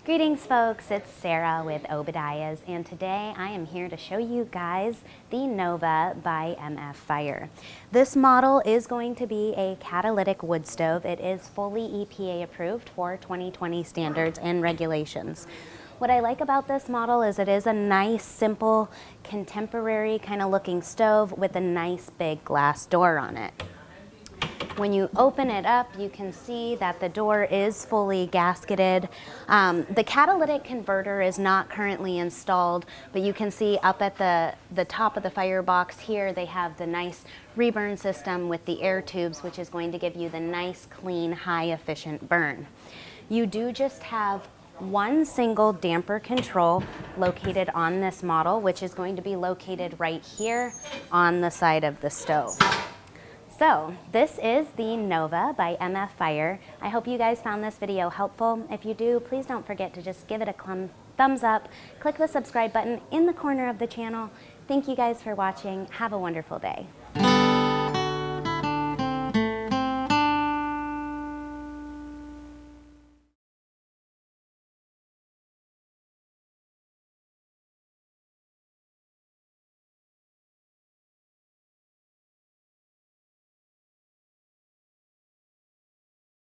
Greetings folks, it's Sarah with Obadiah's, and today I am here to show you guys the Nova by MF Fire. This model is going to be a catalytic wood stove. It is fully EPA approved for 2020 standards and regulations. What I like about this model is it is a nice, simple, contemporary kind of looking stove with a nice big glass door on it. When you open it up, you can see that the door is fully gasketed. The catalytic converter is not currently installed, but you can see up at the top of the firebox here, they have the nice Reburn system with the air tubes, which is going to give you the nice, clean, high efficient burn. You do just have one single damper control located on this model, which is going to be located right here on the side of the stove. So this is the Nova by MF Fire. I hope you guys found this video helpful. If you do, please don't forget to just give it a thumbs up. Click the subscribe button in the corner of the channel. Thank you guys for watching. Have a wonderful day.